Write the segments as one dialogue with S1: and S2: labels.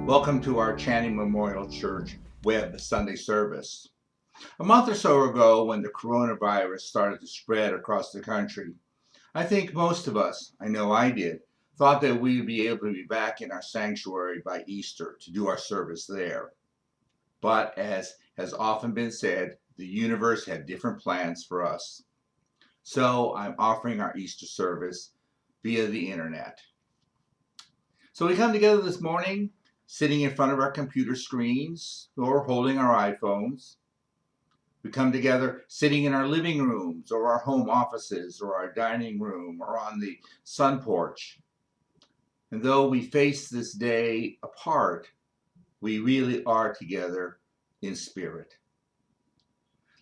S1: Welcome to our Channing Memorial Church web Sunday service. A month or so ago, when the coronavirus started to spread across the country, I think most of us, I know I did, thought that we would be able to be back in our sanctuary by Easter to do our service there. But as has often been said, the universe had different plans for us. So I'm offering our Easter service via the internet. So we come together this morning, sitting in front of our computer screens or holding our iPhones. We come together sitting in our living rooms or our home offices or our dining room or on the sun porch. And though we face this day apart, we really are together in spirit.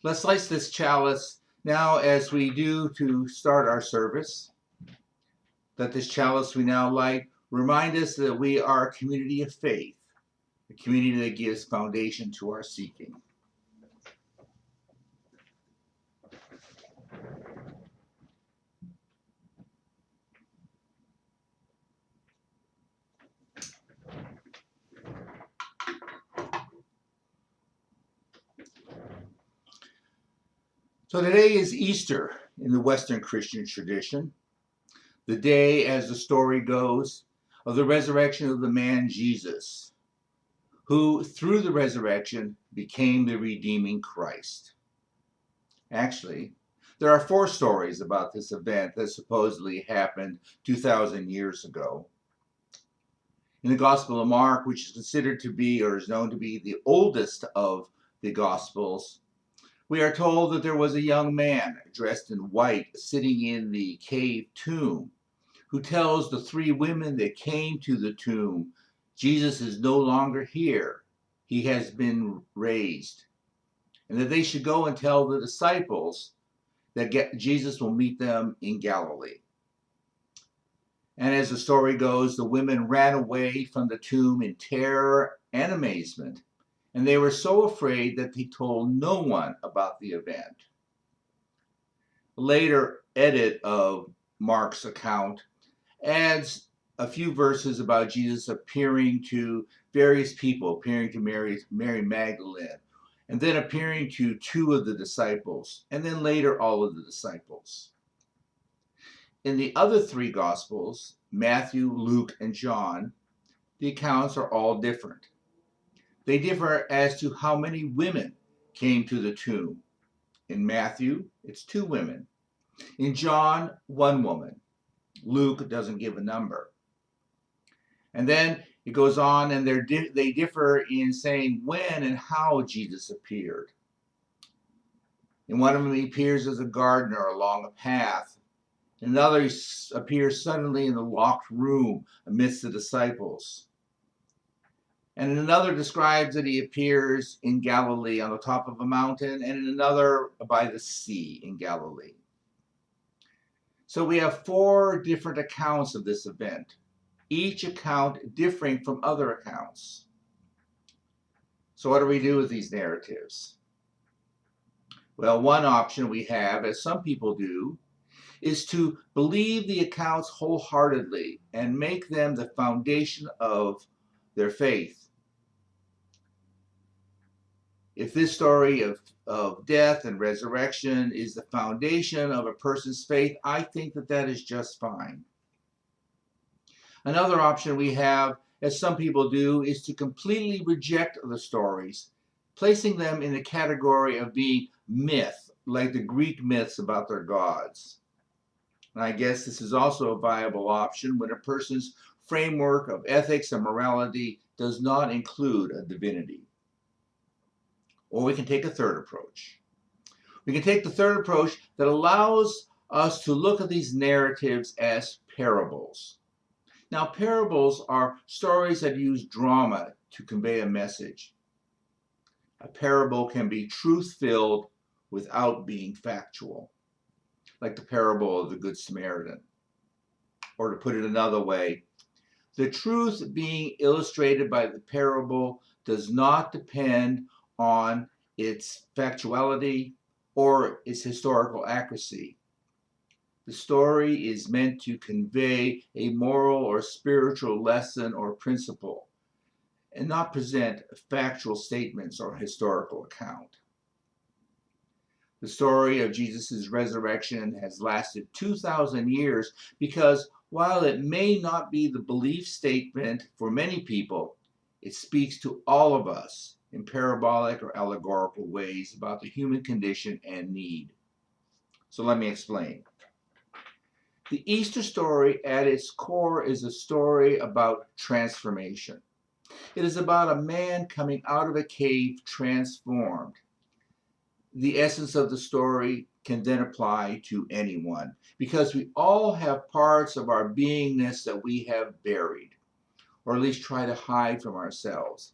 S1: Let's light this chalice now as we do to start our service. Let this chalice we now light remind us that we are a community of faith, a community that gives foundation to our seeking. So today is Easter in the Western Christian tradition, the day, as the story goes, of the resurrection of the man Jesus, who through the resurrection became the redeeming Christ. Actually, there are 4 stories about this event that supposedly happened 2,000 years ago. In the Gospel of Mark, which is considered to be or is known to be the oldest of the Gospels, we are told that there was a young man dressed in white sitting in the cave tomb who tells the 3 women that came to the tomb, Jesus is no longer here. He has been raised. And that they should go and tell the disciples that Jesus will meet them in Galilee. And as the story goes, the women ran away from the tomb in terror and amazement. And they were so afraid that they told no one about the event. A later edit of Mark's account adds a few verses about Jesus appearing to various people, appearing to Mary Magdalene, and then appearing to 2 of the disciples, and then later all of the disciples. In the other 3 Gospels, Matthew, Luke, and John, the accounts are all different. They differ as to how many women came to the tomb. In Matthew, it's 2 women. In John, 1 woman. Luke doesn't give a number. And then it goes on, and they differ in saying when and how Jesus appeared. In one of them, he appears as a gardener along a path. In another, he appears suddenly in the locked room amidst the disciples. And in another describes that he appears in Galilee on the top of a mountain, and in another by the sea in Galilee. So we have 4 different accounts of this event, each account differing from other accounts. So what do we do with these narratives? Well, one option we have, as some people do, is to believe the accounts wholeheartedly and make them the foundation of their faith. If this story of death and resurrection is the foundation of a person's faith, I think that is just fine. Another option we have, as some people do, is to completely reject the stories, placing them in the category of being myth, like the Greek myths about their gods. And I guess this is also a viable option when a person's framework of ethics and morality does not include a divinity. Or we can take a third approach. We can take the third approach that allows us to look at these narratives as parables. Now, parables are stories that use drama to convey a message. A parable can be truth-filled without being factual, like the parable of the Good Samaritan. Or to put it another way, the truth being illustrated by the parable does not depend on its factuality or its historical accuracy. The story is meant to convey a moral or spiritual lesson or principle. and not present factual statements or historical account. The story of Jesus' resurrection has lasted 2,000 years because while it may not be the belief statement for many people, it speaks to all of us in parabolic or allegorical ways about the human condition and need. So let me explain. The Easter story at its core is a story about transformation. It is about a man coming out of a cave transformed. The essence of the story can then apply to anyone because we all have parts of our beingness that we have buried, or at least try to hide from ourselves.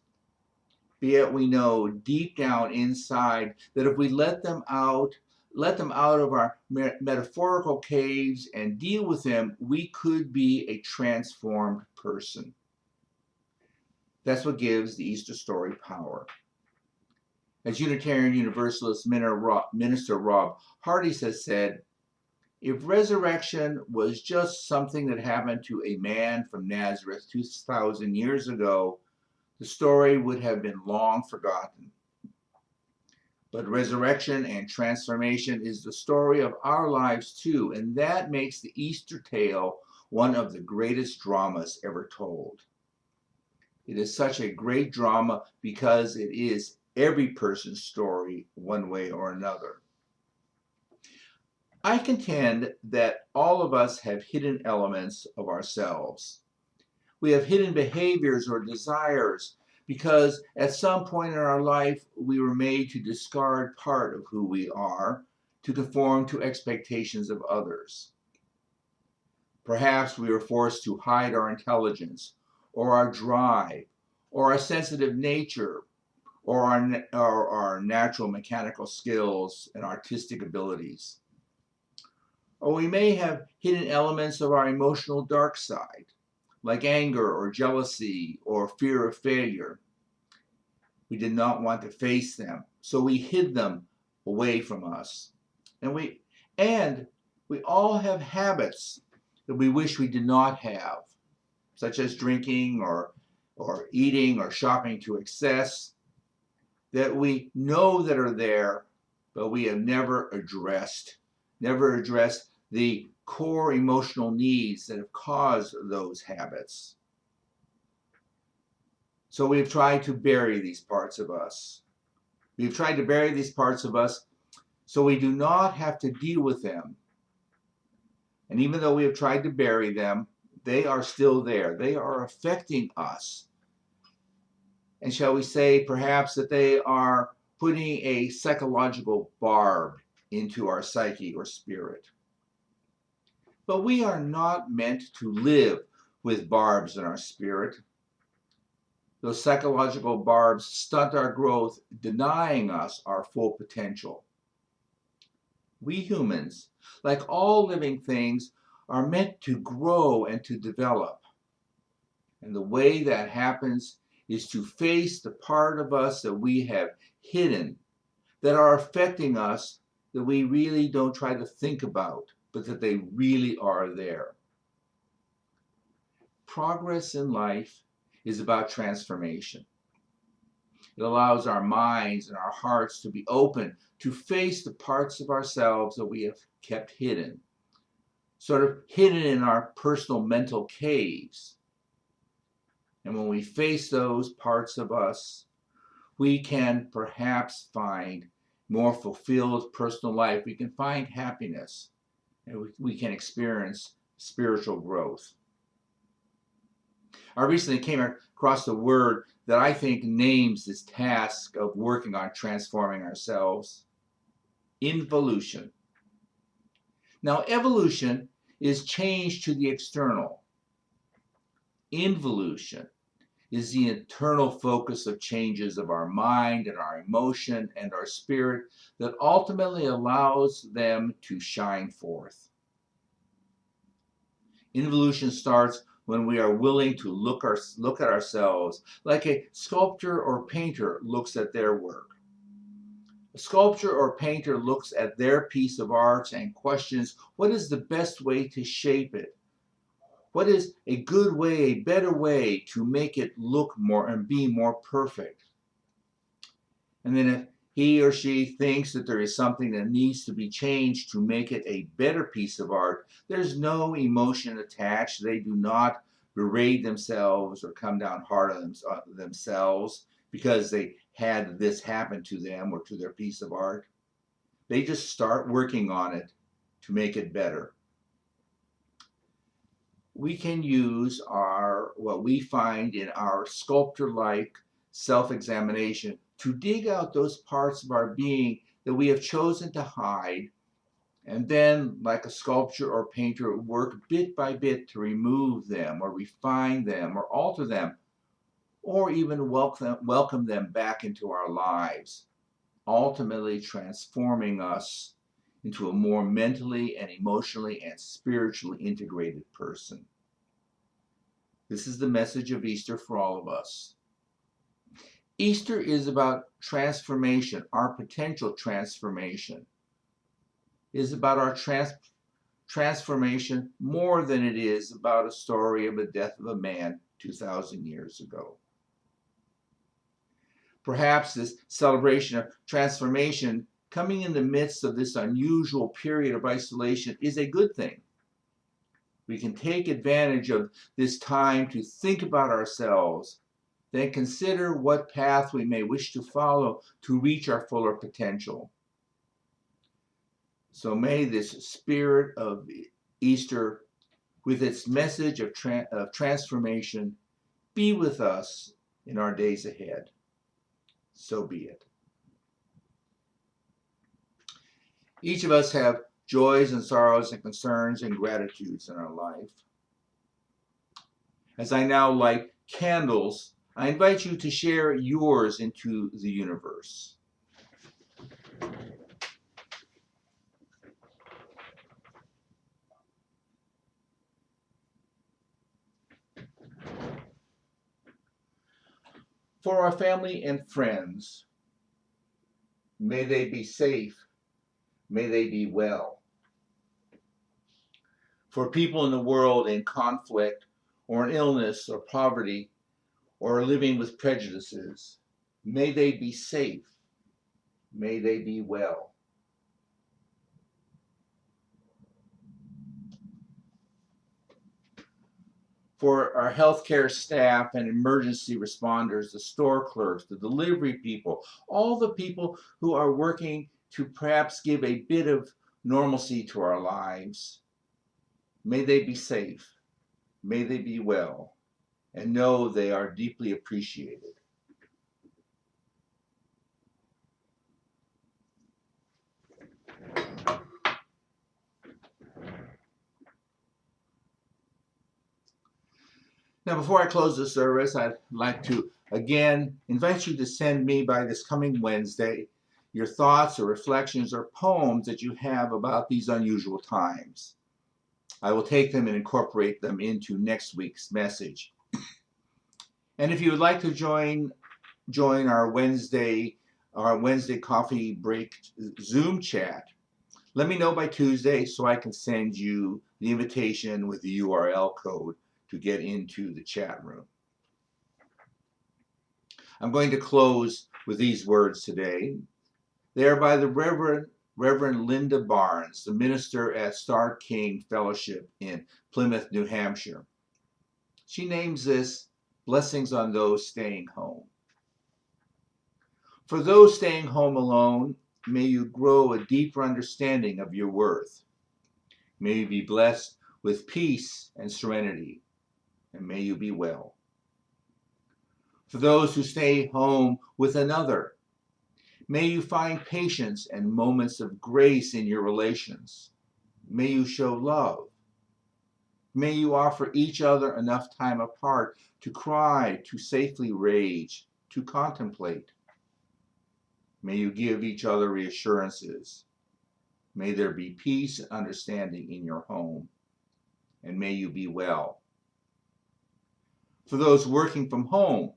S1: Yet we know deep down inside that if we let them out of our metaphorical caves and deal with them, we could be a transformed person. That's what gives the Easter story power. As Unitarian Universalist Minister Rob Hardy has said, if resurrection was just something that happened to a man from Nazareth 2,000 years ago, the story would have been long forgotten. But resurrection and transformation is the story of our lives too, and that makes the Easter tale one of the greatest dramas ever told. It is such a great drama because it is every person's story one way or another. I contend that all of us have hidden elements of ourselves. We have hidden behaviors or desires because at some point in our life we were made to discard part of who we are to conform to expectations of others. Perhaps we were forced to hide our intelligence or our drive or our sensitive nature or our natural mechanical skills and artistic abilities. Or we may have hidden elements of our emotional dark side, like anger or jealousy or fear of failure. We did not want to face them, so we hid them away from us. And we all have habits that we wish we did not have, such as drinking or eating or shopping to excess, that we know that are there, but we have never addressed the core emotional needs that have caused those habits. So we've tried to bury these parts of us. We've tried to bury these parts of us so we do not have to deal with them. And even though we have tried to bury them, they are still there. They are affecting us. And shall we say perhaps that they are putting a psychological barb into our psyche or spirit. But we are not meant to live with barbs in our spirit. Those psychological barbs stunt our growth, denying us our full potential. We humans, like all living things, are meant to grow and to develop. And the way that happens is to face the part of us that we have hidden, that are affecting us, that we really don't try to think about, but that they really are there. Progress in life is about transformation. It allows our minds and our hearts to be open to face the parts of ourselves that we have kept hidden, sort of hidden in our personal mental caves. And when we face those parts of us, we can perhaps find more fulfilled personal life. We can find happiness, and we can experience spiritual growth. I recently came across a word that I think names this task of working on transforming ourselves: involution. Now, evolution is change to the external. Involution is the internal focus of changes of our mind and our emotion and our spirit that ultimately allows them to shine forth. Involution starts when we are willing to look at ourselves like a sculptor or painter looks at their work. A sculptor or painter looks at their piece of art and questions what is the best way to shape it. What is a good way, a better way to make it look more and be more perfect? And then if he or she thinks that there is something that needs to be changed to make it a better piece of art, there's no emotion attached. They do not berate themselves or come down hard on themselves because they had this happen to them or to their piece of art. They just start working on it to make it better. We can use what we find in our sculptor-like self-examination to dig out those parts of our being that we have chosen to hide, and then, like a sculptor or painter, work bit by bit to remove them or refine them or alter them, or even welcome them back into our lives, ultimately transforming us into a more mentally and emotionally and spiritually integrated person. This is the message of Easter for all of us. Easter is about transformation, our potential transformation. It is about our transformation more than it is about a story of the death of a man 2,000 years ago. Perhaps this celebration of transformation coming in the midst of this unusual period of isolation is a good thing. We can take advantage of this time to think about ourselves, then consider what path we may wish to follow to reach our fuller potential. So may this spirit of Easter, with its message of transformation, be with us in our days ahead. So be it. Each of us have joys and sorrows and concerns and gratitudes in our life. As I now light candles, I invite you to share yours into the universe. For our family and friends, may they be safe, may they be well. For people in the world in conflict or in illness or poverty or living with prejudices, may they be safe, may they be well. For our healthcare staff and emergency responders, the store clerks, the delivery people, all the people who are working to perhaps give a bit of normalcy to our lives, may they be safe, may they be well, and know they are deeply appreciated. Now, before I close the service, I'd like to again invite you to send me by this coming Wednesday your thoughts or reflections or poems that you have about these unusual times. I will take them and incorporate them into next week's message. And if you would like to join our Wednesday coffee break Zoom chat, let me know by Tuesday so I can send you the invitation with the URL code to get into the chat room. I'm going to close with these words today. They are by the Reverend Linda Barnes, the minister at Star King Fellowship in Plymouth, New Hampshire. She names this Blessings on Those Staying Home. For those staying home alone, may you grow a deeper understanding of your worth. May you be blessed with peace and serenity, and may you be well. For those who stay home with another, may you find patience and moments of grace in your relations. May you show love. May you offer each other enough time apart to cry, to safely rage, to contemplate. May you give each other reassurances. May there be peace and understanding in your home. And may you be well. For those working from home,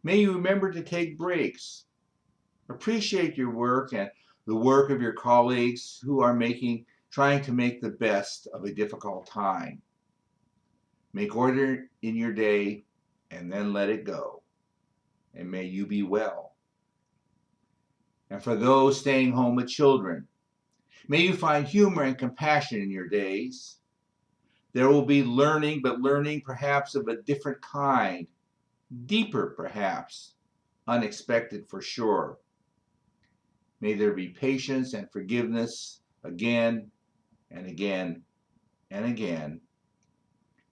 S1: may you remember to take breaks. Appreciate your work and the work of your colleagues who are trying to make the best of a difficult time. Make order in your day and then let it go. And may you be well. And for those staying home with children, may you find humor and compassion in your days. There will be learning, but learning perhaps of a different kind, deeper perhaps, unexpected for sure. May there be patience and forgiveness again and again and again.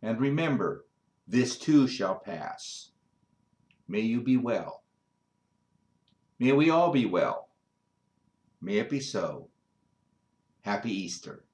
S1: And remember, this too shall pass. May you be well. May we all be well. May it be so. Happy Easter.